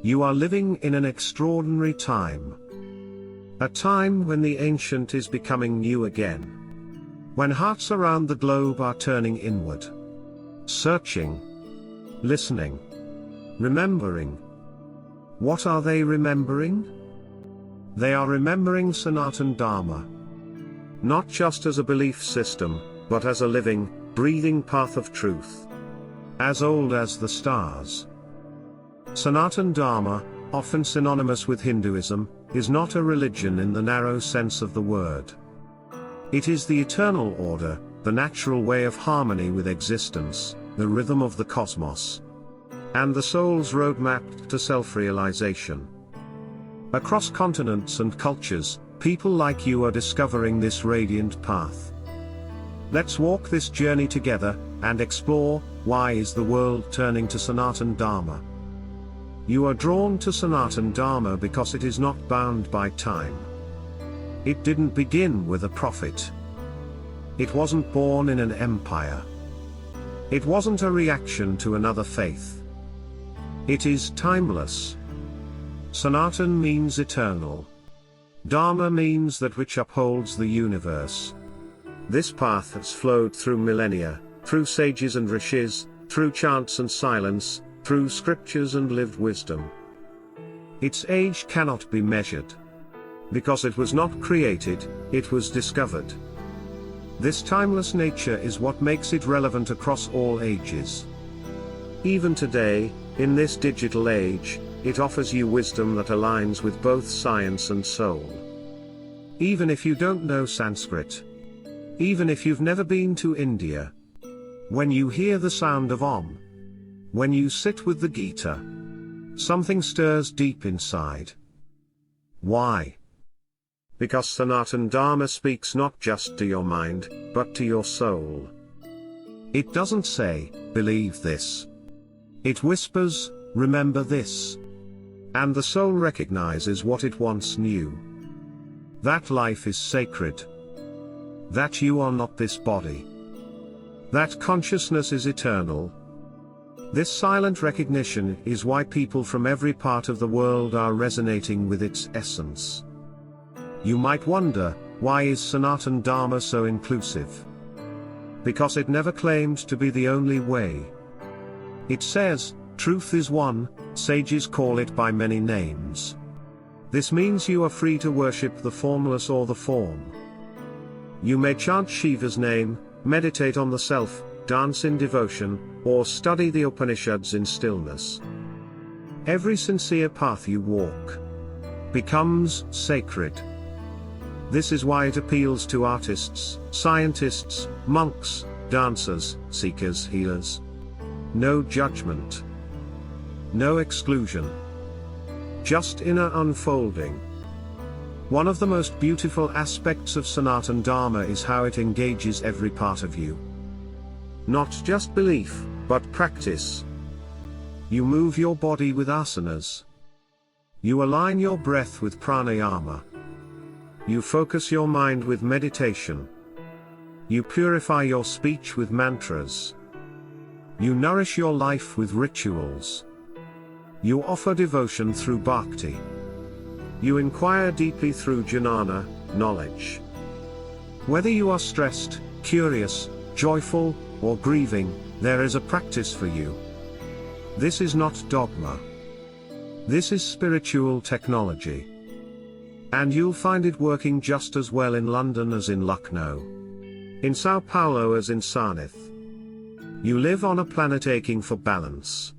You are living in an extraordinary time. A time when the ancient is becoming new again. When hearts around the globe are turning inward. Searching. Listening. Remembering. What are they remembering? They are remembering Sanatan Dharma. Not just as a belief system, but as a living, breathing path of truth. As old as the stars. Sanatan Dharma, often synonymous with Hinduism, is not a religion in the narrow sense of the word. It is the eternal order, the natural way of harmony with existence, the rhythm of the cosmos, and the soul's roadmap to self-realization. Across continents and cultures, people like you are discovering this radiant path. Let's walk this journey together, and explore, why is the world turning to Sanatan Dharma? You are drawn to Sanatan Dharma because it is not bound by time. It didn't begin with a prophet. It wasn't born in an empire. It wasn't a reaction to another faith. It is timeless. Sanatan means eternal. Dharma means that which upholds the universe. This path has flowed through millennia, through sages and rishis, through chants and silence, through scriptures and lived wisdom. Its age cannot be measured. Because it was not created, it was discovered. This timeless nature is what makes it relevant across all ages. Even today, in this digital age, it offers you wisdom that aligns with both science and soul. Even if you don't know Sanskrit. Even if you've never been to India. When you hear the sound of Om. When you sit with the Gita. Something stirs deep inside. Why? Because Sanatan Dharma speaks not just to your mind, but to your soul. It doesn't say, believe this. It whispers, remember this. And the soul recognizes what it once knew. That life is sacred. That you are not this body. That consciousness is eternal. This silent recognition is why people from every part of the world are resonating with its essence. You might wonder, why is Sanatan Dharma so inclusive? Because it never claimed to be the only way. It says, truth is one, sages call it by many names. This means you are free to worship the formless or the form. You may chant Shiva's name, meditate on the self, dance in devotion, or study the Upanishads in stillness. Every sincere path you walk becomes sacred. This is why it appeals to artists, scientists, monks, dancers, seekers, healers. No judgment. No exclusion. Just inner unfolding. One of the most beautiful aspects of Sanatan Dharma is how it engages every part of you. Not just belief, but practice. You move your body with asanas. You align your breath with pranayama. You focus your mind with meditation. You purify your speech with mantras. You nourish your life with rituals. You offer devotion through bhakti. You inquire deeply through jnana, knowledge. Whether you are stressed, curious, joyful, or grieving, there is a practice for you. This is not dogma. This is spiritual technology. And you'll find it working just as well in London as in Lucknow. In Sao Paulo as in Sarnath. You live on a planet aching for balance.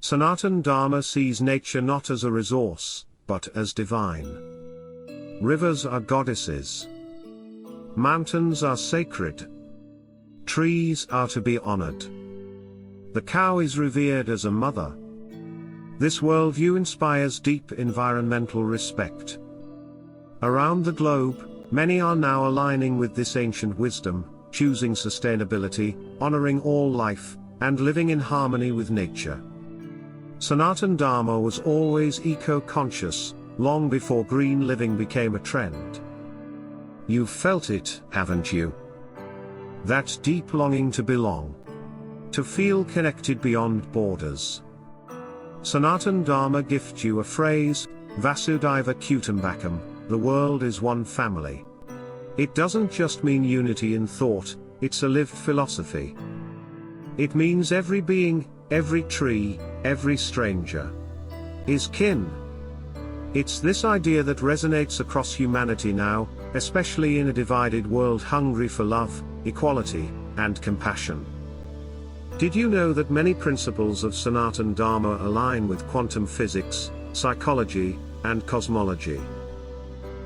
Sanatan Dharma sees nature not as a resource, but as divine. Rivers are goddesses. Mountains are sacred. Trees are to be honored. The cow is revered as a mother. This worldview inspires deep environmental respect. Around the globe, many are now aligning with this ancient wisdom, choosing sustainability, honoring all life, and living in harmony with nature. Sanatan Dharma was always eco-conscious, long before green living became a trend. You've felt it, haven't you? That deep longing to belong. To feel connected beyond borders. Sanatan Dharma gifts you a phrase, Vasudhaiva Kutumbakam, the world is one family. It doesn't just mean unity in thought, it's a lived philosophy. It means every being, every tree, every stranger is kin. It's this idea that resonates across humanity now, especially in a divided world hungry for love, equality, and compassion. Did you know that many principles of Sanatan Dharma align with quantum physics, psychology, and cosmology?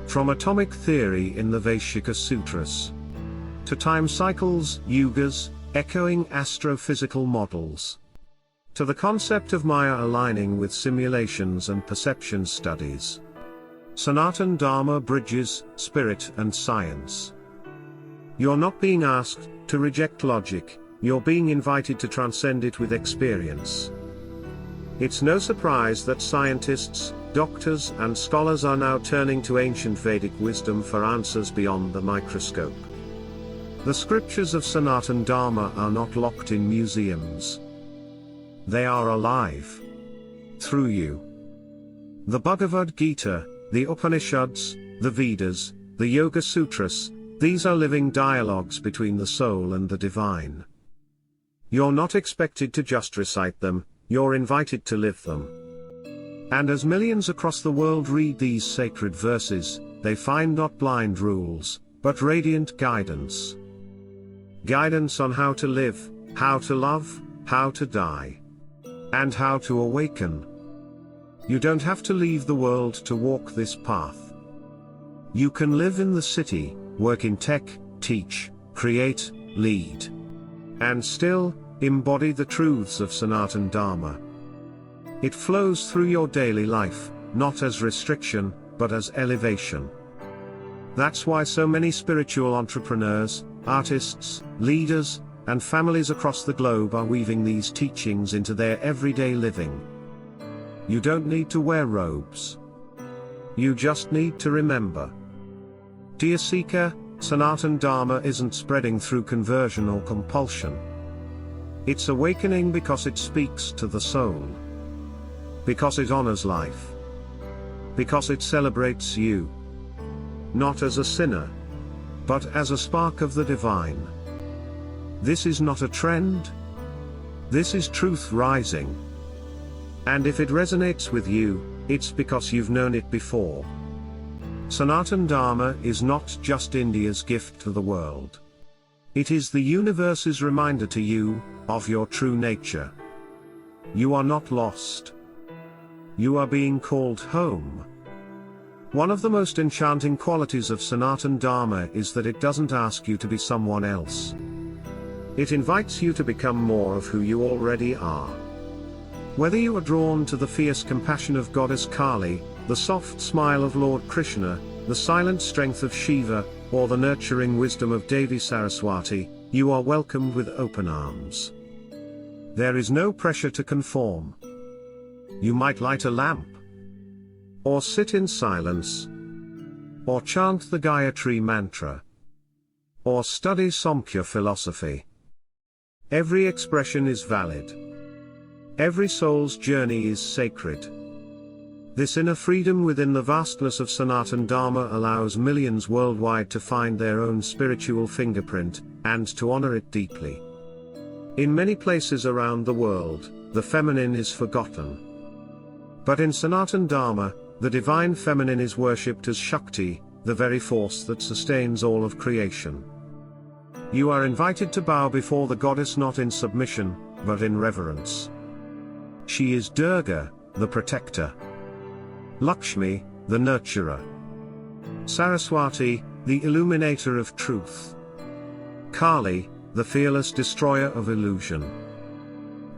From atomic theory in the Vaishika Sutras to time cycles, yugas, echoing astrophysical models, to the concept of Maya aligning with simulations and perception studies, Sanatan Dharma bridges spirit and science. You're not being asked to reject logic, you're being invited to transcend it with experience. It's no surprise that scientists, doctors, and scholars are now turning to ancient Vedic wisdom for answers beyond the microscope. The scriptures of Sanatan Dharma are not locked in museums. They are alive through you. The Bhagavad Gita, the Upanishads, the Vedas, the Yoga Sutras, these are living dialogues between the soul and the divine. You're not expected to just recite them, you're invited to live them. And as millions across the world read these sacred verses, they find not blind rules, but radiant guidance. Guidance on how to live, how to love, how to die, and how to awaken. You don't have to leave the world to walk this path. You can live in the city, work in tech, teach, create, lead, and still embody the truths of Sanatan Dharma. It flows through your daily life, not as restriction, but as elevation. That's why so many spiritual entrepreneurs, artists, leaders, and families across the globe are weaving these teachings into their everyday living. You don't need to wear robes. You just need to remember. Dear seeker, Sanatan Dharma isn't spreading through conversion or compulsion. It's awakening because it speaks to the soul. Because it honors life. Because it celebrates you. Not as a sinner, but as a spark of the divine. This is not a trend. This is truth rising. And if it resonates with you, it's because you've known it before. Sanatan Dharma is not just India's gift to the world. It is the universe's reminder to you of your true nature. You are not lost. You are being called home. One of the most enchanting qualities of Sanatan Dharma is that it doesn't ask you to be someone else. It invites you to become more of who you already are. Whether you are drawn to the fierce compassion of Goddess Kali, the soft smile of Lord Krishna, the silent strength of Shiva, or the nurturing wisdom of Devi Saraswati, you are welcomed with open arms. There is no pressure to conform. You might light a lamp, or sit in silence, or chant the Gayatri mantra, or study Samkhya philosophy. Every expression is valid. Every soul's journey is sacred. This inner freedom within the vastness of Sanatan Dharma allows millions worldwide to find their own spiritual fingerprint, and to honor it deeply. In many places around the world, the feminine is forgotten. But in Sanatan Dharma, the divine feminine is worshipped as Shakti, the very force that sustains all of creation. You are invited to bow before the goddess not in submission, but in reverence. She is Durga, the protector. Lakshmi, the nurturer. Saraswati, the illuminator of truth. Kali, the fearless destroyer of illusion.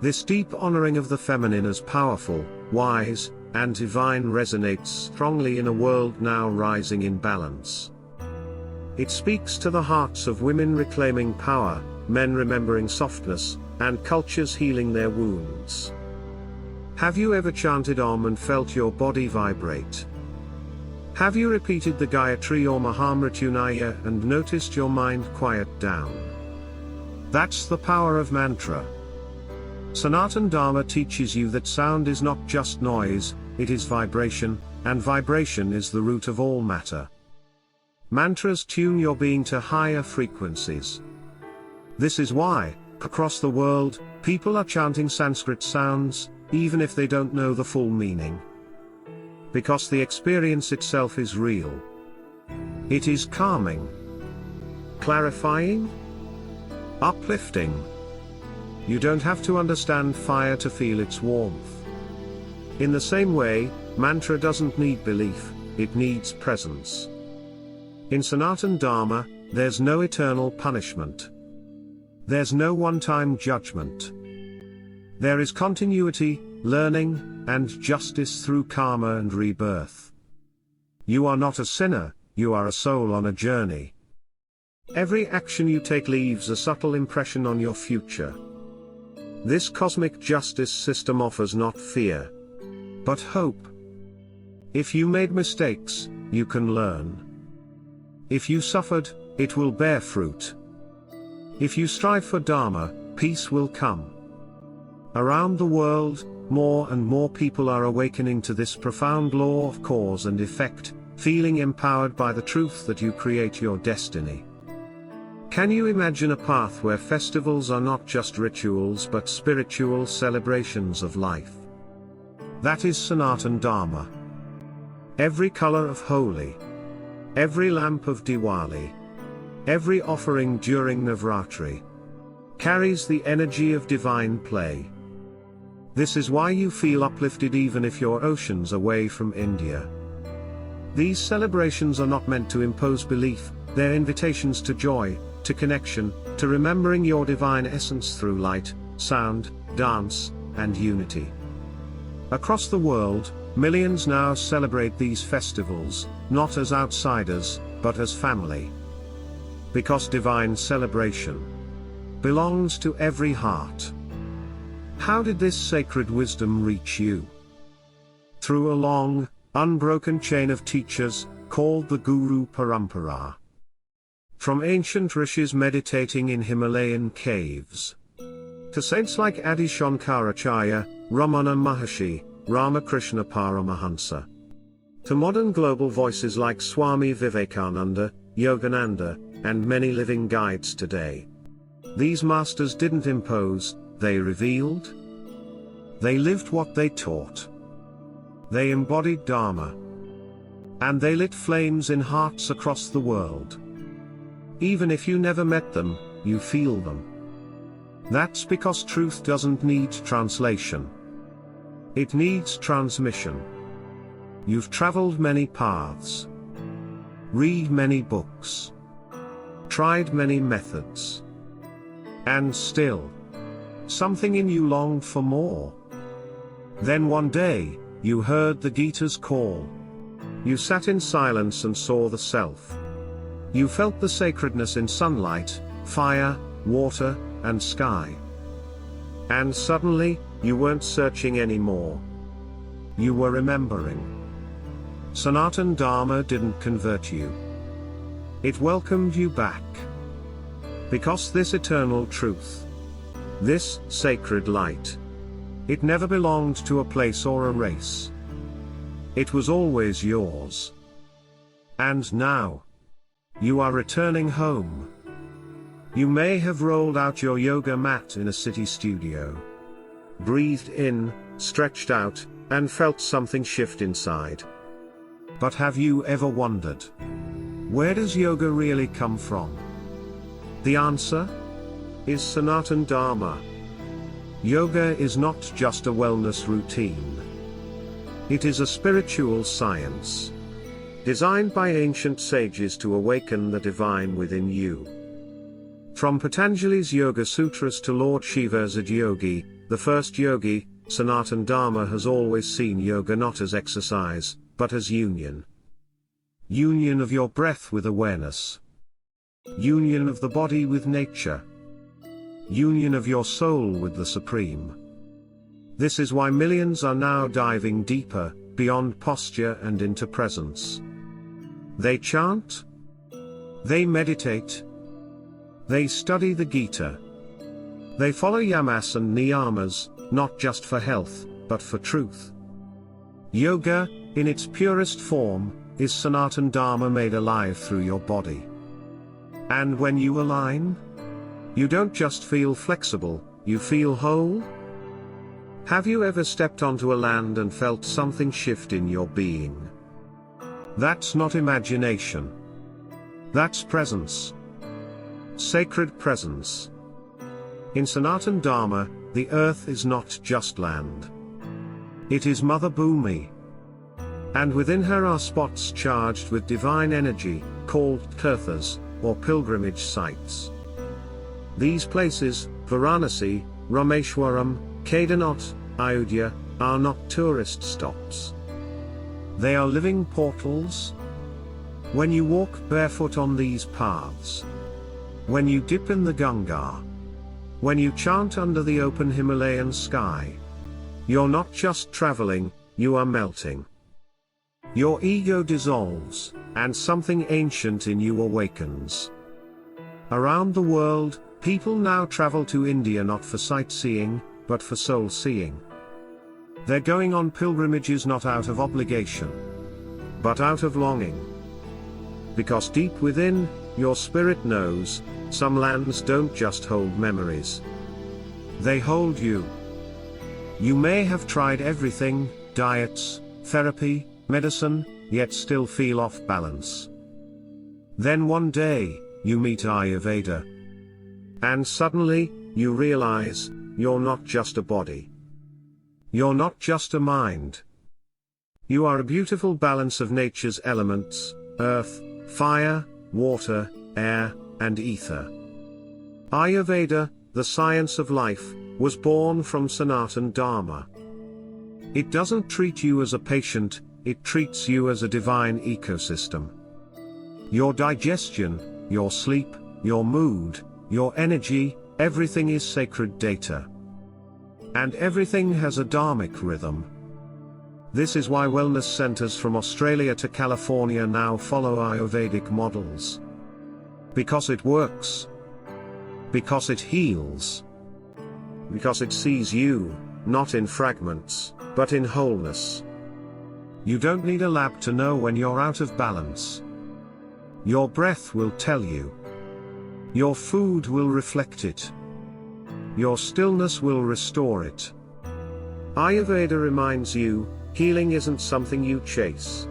This deep honoring of the feminine as powerful, wise, and divine resonates strongly in a world now rising in balance. It speaks to the hearts of women reclaiming power, men remembering softness, and cultures healing their wounds. Have you ever chanted Om and felt your body vibrate? Have you repeated the Gayatri or Mahamrityunaya and noticed your mind quiet down? That's the power of mantra. Sanatan Dharma teaches you that sound is not just noise, it is vibration, and vibration is the root of all matter. Mantras tune your being to higher frequencies. This is why, across the world, people are chanting Sanskrit sounds, even if they don't know the full meaning. Because the experience itself is real. It is calming, clarifying, uplifting. You don't have to understand fire to feel its warmth. In the same way, mantra doesn't need belief, it needs presence. In Sanatan Dharma, there's no eternal punishment. There's no one-time judgment. There is continuity, learning, and justice through karma and rebirth. You are not a sinner, you are a soul on a journey. Every action you take leaves a subtle impression on your future. This cosmic justice system offers not fear, but hope. If you made mistakes, you can learn. If you suffered, it will bear fruit. If you strive for Dharma, peace will come. Around the world, more and more people are awakening to this profound law of cause and effect, feeling empowered by the truth that you create your destiny. Can you imagine a path where festivals are not just rituals but spiritual celebrations of life? That is Sanatan Dharma. Every color of holy, every lamp of Diwali, every offering during Navratri, carries the energy of divine play. This is why you feel uplifted even if you're oceans away from India. These celebrations are not meant to impose belief, they're invitations to joy, to connection, to remembering your divine essence through light, sound, dance, and unity. Across the world, millions now celebrate these festivals, not as outsiders, but as family. Because divine celebration belongs to every heart. How did this sacred wisdom reach you? Through a long, unbroken chain of teachers, called the Guru Parampara. From ancient Rishis meditating in Himalayan caves, to saints like Adi Shankaracharya, Ramana Maharshi, Ramakrishna Paramahansa, to modern global voices like Swami Vivekananda, Yogananda, and many living guides today. These masters didn't impose, they revealed. They lived what they taught. They embodied Dharma. And they lit flames in hearts across the world. Even if you never met them, you feel them. That's because truth doesn't need translation. It needs transmission. You've traveled many paths, read many books, tried many methods, and still, something in you longed for more. Then one day, you heard the Gita's call. You sat in silence and saw the self. You felt the sacredness in sunlight, fire, water, and sky. And suddenly, you weren't searching anymore. You were remembering. Sanatan Dharma didn't convert you. It welcomed you back. Because this eternal truth, this sacred light, it never belonged to a place or a race. It was always yours. And now, you are returning home. You may have rolled out your yoga mat in a city studio, breathed in, stretched out, and felt something shift inside. But have you ever wondered, where does yoga really come from? The answer is Sanatan Dharma. Yoga is not just a wellness routine. It is a spiritual science, designed by ancient sages to awaken the divine within you. From Patanjali's Yoga Sutras to Lord Shiva's Yogi, the first yogi, Sanatan Dharma has always seen yoga not as exercise, but as union. Union of your breath with awareness. Union of the body with nature. Union of your soul with the Supreme. This is why millions are now diving deeper, beyond posture and into presence. They chant. They meditate. They study the Gita. They follow yamas and niyamas, not just for health, but for truth. Yoga, in its purest form, is Sanatan Dharma made alive through your body. And when you align, you don't just feel flexible, you feel whole. Have you ever stepped onto a land and felt something shift in your being? That's not imagination. That's presence. Sacred presence. In Sanatan Dharma, the earth is not just land. It is Mother Bhumi. And within her are spots charged with divine energy, called tirthas, or pilgrimage sites. These places, Varanasi, Rameshwaram, Kedarnath, Ayodhya, are not tourist stops. They are living portals. When you walk barefoot on these paths, when you dip in the Ganga, when you chant under the open Himalayan sky, you're not just traveling, you are melting. Your ego dissolves, and something ancient in you awakens. Around the world, people now travel to India not for sightseeing, but for soul-seeing. They're going on pilgrimages not out of obligation, but out of longing. Because deep within, your spirit knows, some lands don't just hold memories. They hold you. You may have tried everything, diets, therapy, medicine, yet still feel off balance. Then one day, you meet Ayurveda. And suddenly, you realize, you're not just a body. You're not just a mind. You are a beautiful balance of nature's elements, earth, fire, water, air, and ether. Ayurveda, the science of life, was born from Sanatan Dharma. It doesn't treat you as a patient, it treats you as a divine ecosystem. Your digestion, your sleep, your mood, your energy, everything is sacred data. And everything has a dharmic rhythm. This is why wellness centers from Australia to California now follow Ayurvedic models. Because it works. Because it heals. Because it sees you, not in fragments, but in wholeness. You don't need a lab to know when you're out of balance. Your breath will tell you. Your food will reflect it. Your stillness will restore it. Ayurveda reminds you, healing isn't something you chase.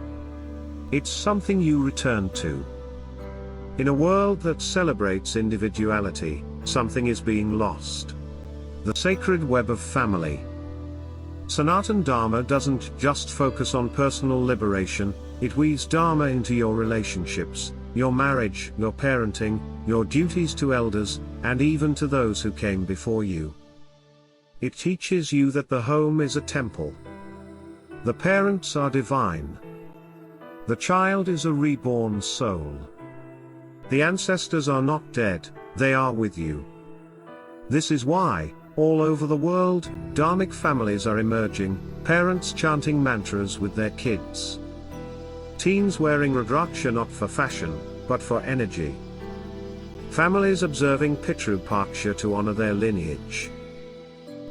It's something you return to. In a world that celebrates individuality, something is being lost. The sacred web of family. Sanatan Dharma doesn't just focus on personal liberation, it weaves Dharma into your relationships, your marriage, your parenting, your duties to elders, and even to those who came before you. It teaches you that the home is a temple. The parents are divine. The child is a reborn soul. The ancestors are not dead, they are with you. This is why, all over the world, dharmic families are emerging, parents chanting mantras with their kids. Teens wearing rudraksha not for fashion, but for energy. Families observing Pitru Paksha to honor their lineage.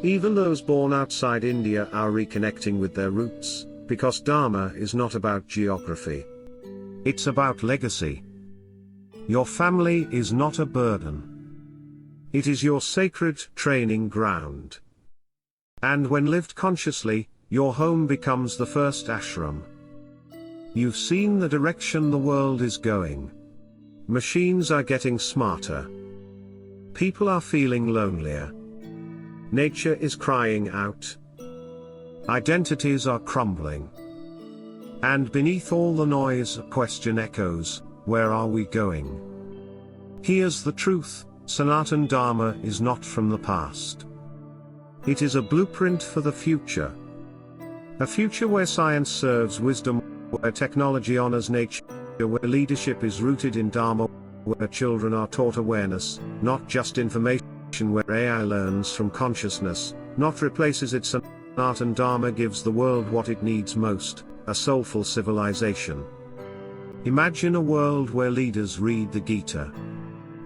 Even those born outside India are reconnecting with their roots, because Dharma is not about geography. It's about legacy. Your family is not a burden. It is your sacred training ground. And when lived consciously, your home becomes the first ashram. You've seen the direction the world is going. Machines are getting smarter. People are feeling lonelier. Nature is crying out. Identities are crumbling. And beneath all the noise, a question echoes, where are we going? Here's the truth, Sanatan Dharma is not from the past. It is a blueprint for the future. A future where science serves wisdom, where technology honors nature, where leadership is rooted in Dharma, where children are taught awareness, not just information, where AI learns from consciousness, not replaces it. Sanatan Dharma gives the world what it needs most, a soulful civilization. Imagine a world where leaders read the Gita.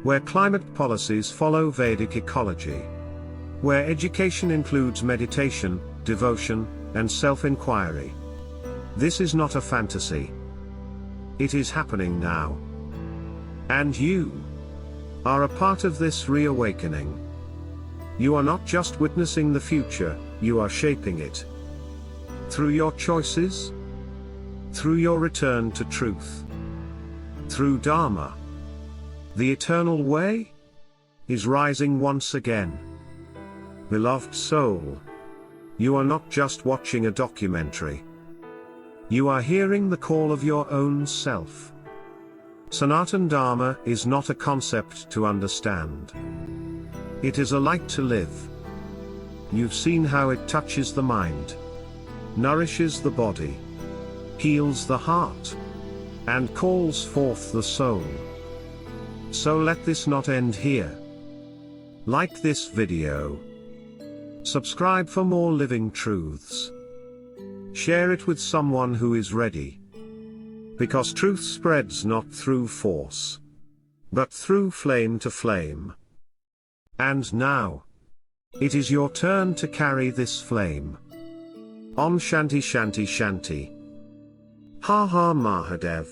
Where climate policies follow Vedic ecology. where education includes meditation, devotion, and self-inquiry. This is not a fantasy. It is happening now. And you are a part of this reawakening. You are not just witnessing the future, you are shaping it. Through your choices, through your return to truth, through Dharma. The eternal way is rising once again. Beloved soul, you are not just watching a documentary. You are hearing the call of your own self. Sanatan Dharma is not a concept to understand. It is a light to live. You've seen how it touches the mind, nourishes the body, heals the heart, and calls forth the soul. So let this not end here. Like this video. Subscribe for more living truths. Share it with someone who is ready. Because truth spreads not through force, but through flame to flame. And now, it is your turn to carry this flame. Om Shanti Shanti Shanti. Ha Ha Mahadev.